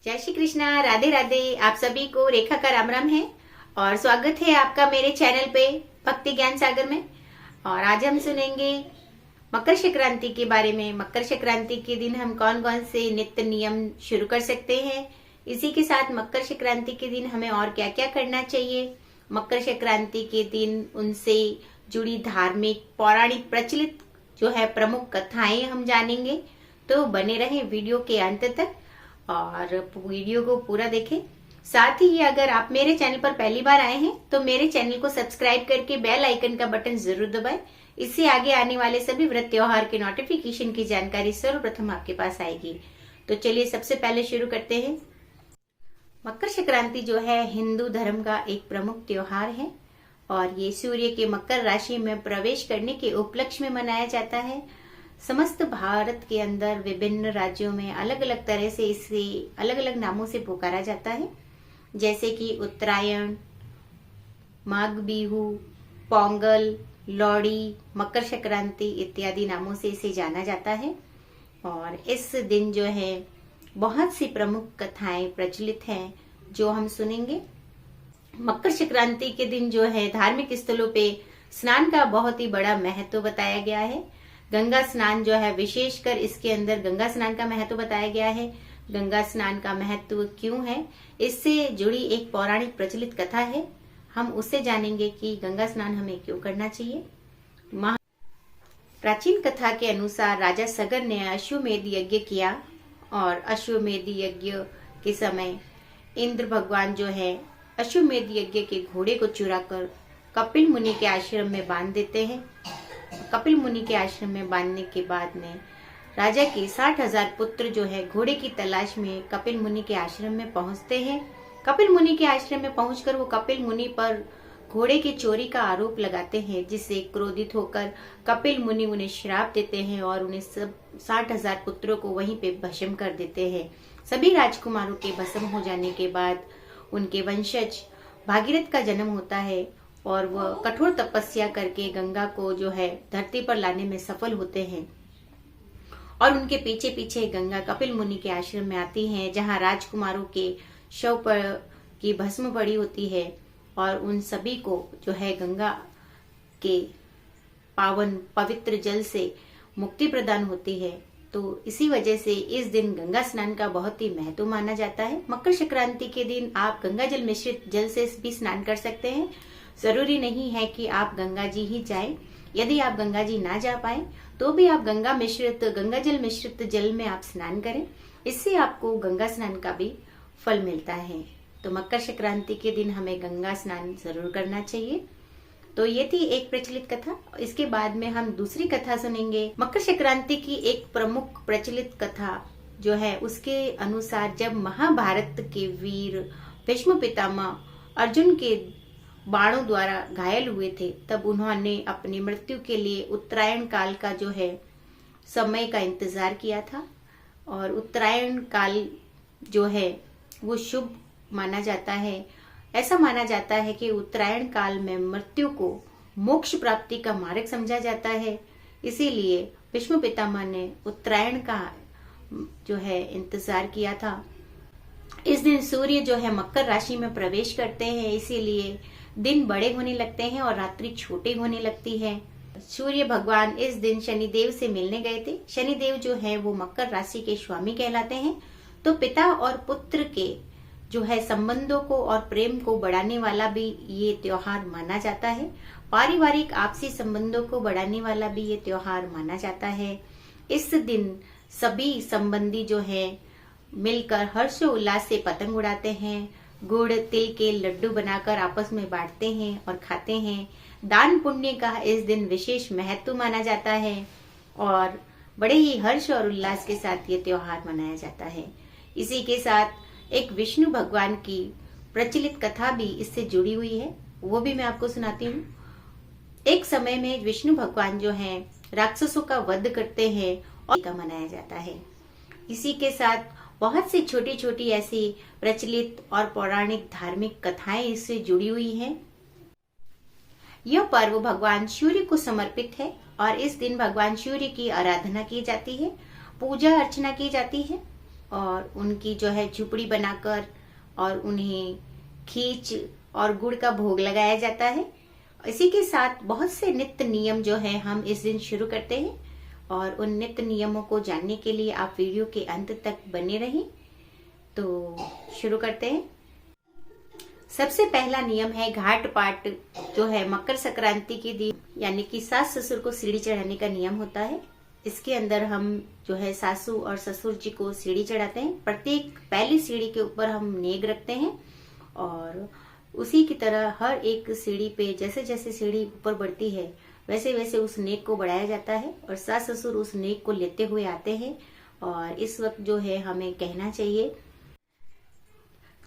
जय श्री कृष्णा, राधे राधे। आप सभी को रेखा का राम राम है और स्वागत है आपका मेरे चैनल पे भक्ति ज्ञान सागर में। और आज हम सुनेंगे मकर संक्रांति के बारे में। मकर संक्रांति के दिन हम कौन कौन से नित्य नियम शुरू कर सकते हैं, इसी के साथ मकर संक्रांति के दिन हमें और क्या क्या करना चाहिए। मकर संक्रांति के दिन उनसे जुड़ी धार्मिक पौराणिक प्रचलित जो है प्रमुख कथाएं हम जानेंगे। तो बने रहे वीडियो के अंत तक और वीडियो को पूरा देखें। साथ ही अगर आप मेरे चैनल पर पहली बार आए हैं तो मेरे चैनल को सब्सक्राइब करके बेल आइकन का बटन जरूर दबाएं। इससे आगे आने वाले सभी व्रत त्योहार के नोटिफिकेशन की जानकारी सर्वप्रथम आपके पास आएगी। तो चलिए सबसे पहले शुरू करते हैं। मकर संक्रांति जो है हिंदू धर्म का एक प्रमुख त्योहार है और ये सूर्य के मकर राशि में प्रवेश करने के उपलक्ष्य में मनाया जाता है। समस्त भारत के अंदर विभिन्न राज्यों में अलग अलग तरह से इसे अलग अलग नामों से पुकारा जाता है, जैसे कि उत्तरायण, माघ बिहू, पोंगल, लोहड़ी, मकर संक्रांति इत्यादि नामों से इसे जाना जाता है। और इस दिन जो है बहुत सी प्रमुख कथाएं प्रचलित हैं जो हम सुनेंगे। मकर संक्रांति के दिन जो है धार्मिक स्थलों पे स्नान का बहुत ही बड़ा महत्व बताया गया है। गंगा स्नान जो है, विशेषकर इसके अंदर गंगा स्नान का महत्व बताया गया है। गंगा स्नान का महत्व क्यों है, इससे जुड़ी एक पौराणिक प्रचलित कथा है। हम उससे जानेंगे कि गंगा स्नान हमें क्यों करना चाहिए। प्राचीन कथा के अनुसार राजा सगर ने अश्वमेध यज्ञ किया और अश्वमेध यज्ञ के समय इंद्र भगवान जो है अश्वमेध यज्ञ के घोड़े को चुराकर कपिल मुनि के आश्रम में बांध देते हैं। कपिल मुनि के आश्रम में बांधने के बाद में राजा के 60,000 पुत्र जो है घोड़े की तलाश में कपिल मुनि के आश्रम में पहुंचते हैं। कपिल मुनि के आश्रम में पहुंचकर वो कपिल मुनि पर घोड़े की चोरी का आरोप लगाते हैं, जिससे क्रोधित होकर कपिल मुनि उन्हें श्राप देते हैं और उन्हें सब 60,000 पुत्रों को वहीं पे भस्म कर देते हैं। सभी राजकुमारों के भस्म हो जाने के बाद उनके वंशज भागीरथ का जन्म होता है और वह कठोर तपस्या करके गंगा को जो है धरती पर लाने में सफल होते हैं। और उनके पीछे पीछे गंगा कपिल मुनि के आश्रम में आती हैं, जहां राजकुमारों के शव पर की भस्म पड़ी होती है और उन सभी को जो है गंगा के पावन पवित्र जल से मुक्ति प्रदान होती है। तो इसी वजह से इस दिन गंगा स्नान का बहुत ही महत्व माना जाता है। मकर संक्रांति के दिन आप गंगा जल मिश्रित जल से भी स्नान कर सकते हैं। जरूरी नहीं है कि आप गंगा जी ही जाएं। यदि आप गंगा जी ना जा पाए तो भी आप गंगा जल मिश्रित जल में आप स्नान करें। इससे आपको गंगा स्नान का भी फल मिलता है। तो मकर संक्रांति के दिन हमें गंगा स्नान जरूर करना चाहिए। तो ये थी एक प्रचलित कथा। इसके बाद में हम दूसरी कथा सुनेंगे। मकर संक्रांति की एक प्रमुख प्रचलित कथा जो है उसके अनुसार जब महाभारत के वीर भीष्म पितामह अर्जुन के बाणों द्वारा घायल हुए थे, तब उन्होंने अपनी मृत्यु के लिए उत्तरायण काल का जो है समय का इंतजार किया था। और उत्तरायण काल जो है वो शुभ माना जाता है। ऐसा माना जाता है कि उत्तरायण काल में मृत्यु को मोक्ष प्राप्ति का मार्ग समझा जाता है। इसीलिए भीष्म पितामह ने उत्तरायण का जो है इंतजार किया था। इस दिन सूर्य जो है मकर राशि में प्रवेश करते हैं, इसीलिए दिन बड़े होने लगते हैं और रात्रि छोटी होने लगती है। सूर्य भगवान इस दिन शनिदेव से मिलने गए थे। शनिदेव जो है वो मकर राशि के स्वामी कहलाते हैं। तो पिता और पुत्र के जो है संबंधों को और प्रेम को बढ़ाने वाला भी ये त्योहार माना जाता है। पारिवारिक आपसी संबंधों को बढ़ाने वाला भी ये त्योहार माना जाता है। इस दिन सभी संबंधी जो है मिलकर हर्षोल्लास से पतंग उड़ाते हैं, गुड़ तिल के लड्डू बनाकर आपस में बांटते हैं और खाते हैं। दान पुण्य का इस दिन विशेष महत्व माना जाता है और बड़े ही हर्ष और उल्लास के साथ ये त्योहार मनाया जाता है। इसी के साथ एक विष्णु भगवान की प्रचलित कथा भी इससे जुड़ी हुई है, वो भी मैं आपको सुनाती हूँ। एक समय में विष्णु भगवान जो है राक्षसों का वध करते हैं और का मनाया जाता है। इसी के साथ बहुत सी छोटी छोटी ऐसी प्रचलित और पौराणिक धार्मिक कथाएं इससे जुड़ी हुई हैं। यह पर्व भगवान सूर्य को समर्पित है और इस दिन भगवान सूर्य की आराधना की जाती है, पूजा अर्चना की जाती है और उनकी जो है झुपड़ी बनाकर और उन्हें खींच और गुड़ का भोग लगाया जाता है। इसी के साथ बहुत से नित्य नियम जो है हम इस दिन शुरू करते हैं और उन नित्य नियमों को जानने के लिए आप वीडियो के अंत तक बने रहें। तो शुरू करते हैं। सबसे पहला नियम है घाट पाट, जो है मकर संक्रांति के दिन यानी कि सास ससुर को सीढ़ी चढ़ाने का नियम होता है। इसके अंदर हम जो है सासू और ससुर जी को सीढ़ी चढ़ाते हैं। प्रत्येक पहली सीढ़ी के ऊपर हम नेग रखते हैं और उसी की तरह हर एक सीढ़ी पे जैसे जैसे सीढ़ी ऊपर बढ़ती है वैसे वैसे उस नेक को बढ़ाया जाता है और सास ससुर उस नेक को लेते हुए आते हैं। और इस वक्त जो है हमें कहना चाहिए,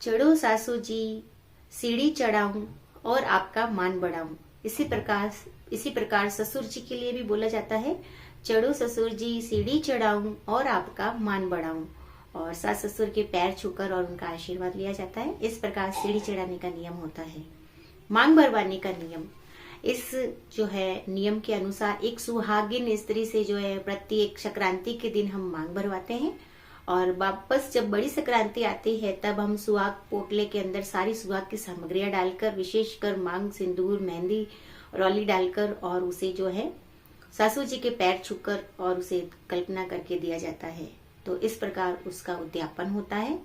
चढ़ो सासू जी सीढ़ी चढ़ाऊं और आपका मान बढ़ाऊं। इसी प्रकार ससुर जी के लिए भी बोला जाता है, चढ़ो ससुर जी सीढ़ी चढ़ाऊं और आपका मान बढ़ाऊं। और सास ससुर के पैर छूकर और उनका आशीर्वाद लिया जाता है। इस प्रकार सीढ़ी चढ़ाने का नियम होता है। मांग भरवाने का नियम, इस जो है नियम के अनुसार एक सुहागिन स्त्री से जो है प्रत्येक संक्रांति के दिन हम मांग भरवाते हैं और वापस जब बड़ी संक्रांति आती है तब हम सुहाग पोटले के अंदर सारी सुहाग की सामग्रियां डालकर, विशेषकर मांग, सिंदूर, मेहंदी, रौली डालकर और उसे जो है सासू जी के पैर छूकर और उसे कल्पना करके दिया जाता है। तो इस प्रकार उसका उद्यापन होता है।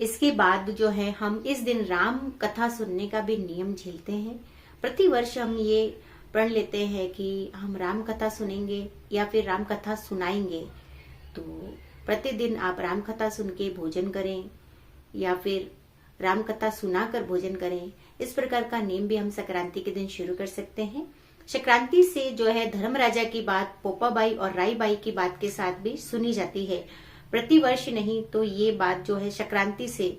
इसके बाद जो है हम इस दिन राम कथा सुनने का भी नियम झेलते हैं। प्रति वर्ष हम ये प्रण लेते हैं कि हम राम कथा सुनेंगे या फिर राम कथा सुनाएंगे। तो प्रतिदिन आप राम कथा सुन के भोजन करें या फिर राम कथा सुनाकर भोजन करें। इस प्रकार का नियम भी हम संक्रांति के दिन शुरू कर सकते हैं। संक्रांति से जो है धर्म राजा की बात पोपाबाई और राईबाई की बात के साथ भी सुनी जाती है। प्रतिवर्ष नहीं तो ये बात जो है संक्रांति से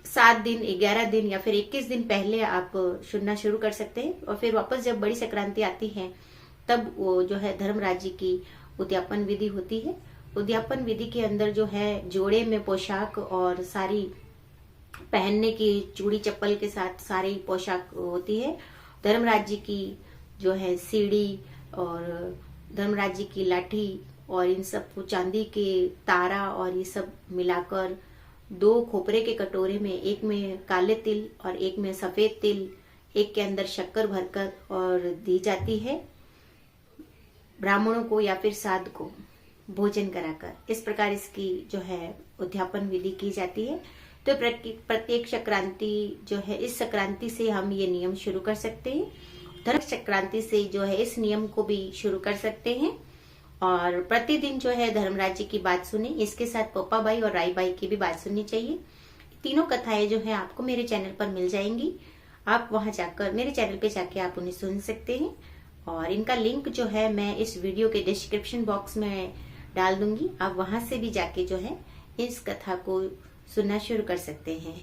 7 दिन, 11 दिन या फिर 21 दिन पहले आप सुनना शुरू कर सकते हैं और फिर वापस जब बड़ी संक्रांति आती है तब वो जो है धर्मराज जी की उद्यापन विधि होती है। उद्यापन विधि के अंदर जो है जोड़े में पोशाक और सारी पहनने की चूड़ी चप्पल के साथ सारी पोशाक होती है। धर्मराज जी की जो है सीढ़ी और धर्मराज जी की लाठी और इन सब को चांदी के तारा और ये सब मिलाकर 2 खोपरे के कटोरे में, एक में काले तिल और एक में सफेद तिल, एक के अंदर शक्कर भरकर और दी जाती है ब्राह्मणों को या फिर साध को भोजन कराकर। इस प्रकार इसकी जो है उद्यापन विधि की जाती है। तो प्रत्येक संक्रांति जो है इस संक्रांति से हम ये नियम शुरू कर सकते हैं। धर्म संक्रांति से जो है इस नियम को भी शुरू कर सकते हैं और प्रतिदिन जो है धर्मराज जी की बात सुने। इसके साथ पोपाबाई और राईबाई की भी बात सुननी चाहिए। तीनों कथाएं जो है आपको मेरे चैनल पर मिल जाएंगी। आप वहां जाकर मेरे चैनल पे जाके आप उन्हें सुन सकते हैं और इनका लिंक जो है मैं इस वीडियो के डिस्क्रिप्शन बॉक्स में डाल दूंगी। आप वहां से भी जाके जो है इस कथा को सुनना शुरू कर सकते हैं।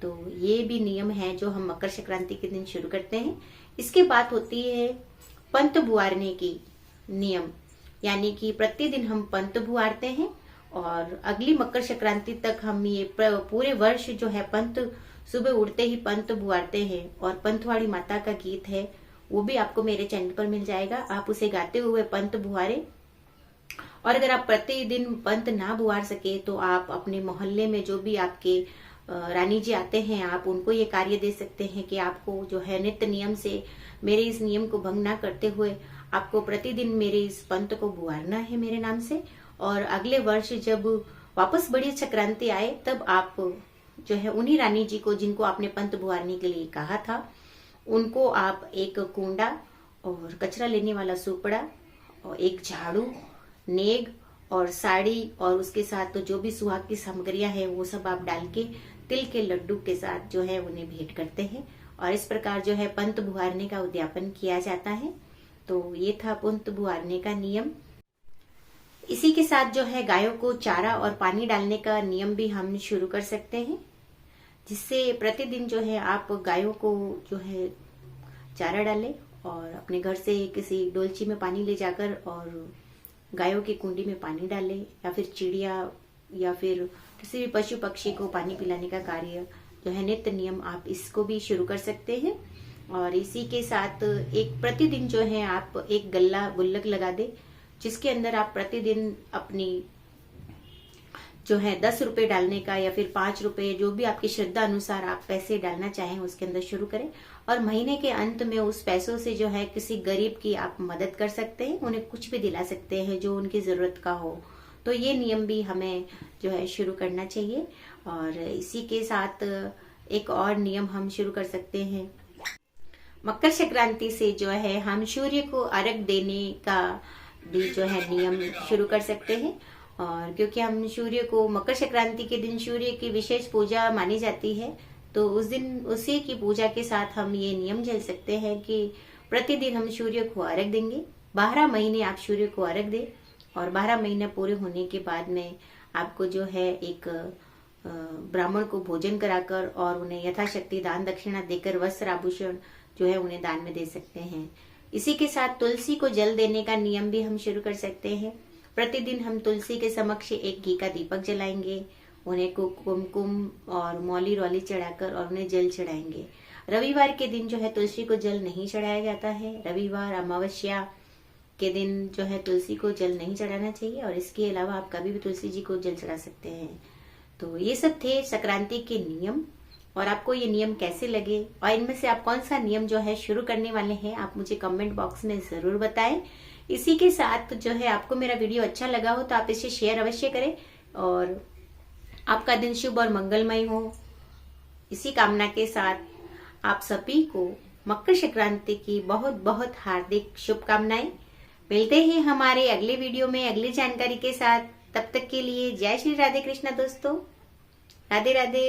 तो ये भी नियम है जो हम मकर संक्रांति के दिन शुरू करते हैं। इसके बाद होती है पंत बुआरने की नियम, यानी कि प्रतिदिन हम पंत बुआरते हैं और अगली मकर संक्रांति तक हम ये पूरे वर्ष जो है पंत सुबह उठते ही पंत बुआरते हैं। और पंतवाड़ी माता का गीत है वो भी आपको मेरे चैनल पर मिल जाएगा। आप उसे गाते हुए पंत बुआरे। और अगर आप प्रतिदिन पंत ना बुआर सके तो आप अपने मोहल्ले में जो भी आपके रानी जी आते हैं आप उनको ये कार्य दे सकते हैं कि आपको जो है नित्य नियम से मेरे इस नियम को भंग ना करते हुए आपको प्रतिदिन मेरे इस पंत को बुआरना है मेरे नाम से। और अगले वर्ष जब वापस बड़ी संक्रांति आए तब आप जो है उन्हीं रानी जी को जिनको आपने पंत बुआरने के लिए कहा था उनको आप एक कूंडा और कचरा लेने वाला सुपड़ा और एक झाड़ू, नेग और साड़ी और उसके साथ तो जो भी सुहाग की सामग्रियां हैं वो सब आप डाल के तिल के लड्डू के साथ जो है उन्हें भेंट करते हैं और इस प्रकार जो है पंत बुआरने का उद्यापन किया जाता है। तो ये था पंत बुआरने का नियम। इसी के साथ जो है गायों को चारा और पानी डालने का नियम भी हम शुरू कर सकते हैं, जिससे प्रतिदिन जो है आप गायों को जो है चारा डालें और अपने घर से किसी डोलची में पानी ले जाकर और गायों की कुंडी में पानी डालें या फिर चिड़िया या फिर किसी भी पशु पक्षी को पानी पिलाने का कार्य जो है नित्य नियम आप इसको भी शुरू कर सकते हैं। और इसी के साथ एक प्रतिदिन जो है आप एक गुल्लक लगा दे जिसके अंदर आप प्रतिदिन अपनी जो है 10 रुपए डालने का या फिर 5 रुपए, जो भी आपकी श्रद्धा अनुसार आप पैसे डालना चाहें उसके अंदर शुरू करें। और महीने के अंत में उस पैसों से जो है किसी गरीब की आप मदद कर सकते हैं, उन्हें कुछ भी दिला सकते हैं जो उनकी जरूरत का हो। तो ये नियम भी हमें जो है शुरू करना चाहिए। और इसी के साथ एक और नियम हम शुरू कर सकते हैं। मकर संक्रांति से जो है हम सूर्य को अर्घ देने का भी जो है नियम शुरू कर सकते हैं। और क्योंकि हम सूर्य को मकर संक्रांति के दिन सूर्य की विशेष पूजा मानी जाती है, तो उस दिन उसी की पूजा के साथ हम ये नियम झेल सकते हैं कि प्रतिदिन हम सूर्य को अर्घ देंगे। 12 महीने आप सूर्य को अर्घ दें और 12 महीने पूरे होने के बाद में आपको जो है एक ब्राह्मण को भोजन कराकर और उन्हें यथाशक्ति दान दक्षिणा देकर वस्त्र आभूषण जो है उन्हें दान में दे सकते हैं। इसी के साथ तुलसी को जल देने का नियम भी हम शुरू कर सकते हैं। प्रतिदिन हम तुलसी के समक्ष एक घी का दीपक जलाएंगे, उन्हें कुमकुम और मौली रौली चढ़ाकर और उन्हें जल चढ़ाएंगे। रविवार के दिन जो है तुलसी को जल नहीं चढ़ाया जाता है। रविवार अमावस्या के दिन जो है तुलसी को जल नहीं चढ़ाना चाहिए और इसके अलावा आप कभी भी तुलसी जी को जल चढ़ा सकते हैं। तो ये सब थे संक्रांति के नियम। और आपको ये नियम कैसे लगे और इनमें से आप कौन सा नियम जो है शुरू करने वाले हैं, आप मुझे कमेंट बॉक्स में जरूर बताएं। इसी के साथ जो है आपको मेरा वीडियो अच्छा लगा हो तो आप इसे शेयर अवश्य करें और आपका दिन शुभ और मंगलमय हो। इसी कामना के साथ आप सभी को मकर संक्रांति की बहुत बहुत हार्दिक शुभकामनाएं। मिलते हैं हमारे अगले वीडियो में अगली जानकारी के साथ। तब तक के लिए जय श्री राधे कृष्णा दोस्तों। राधे राधे।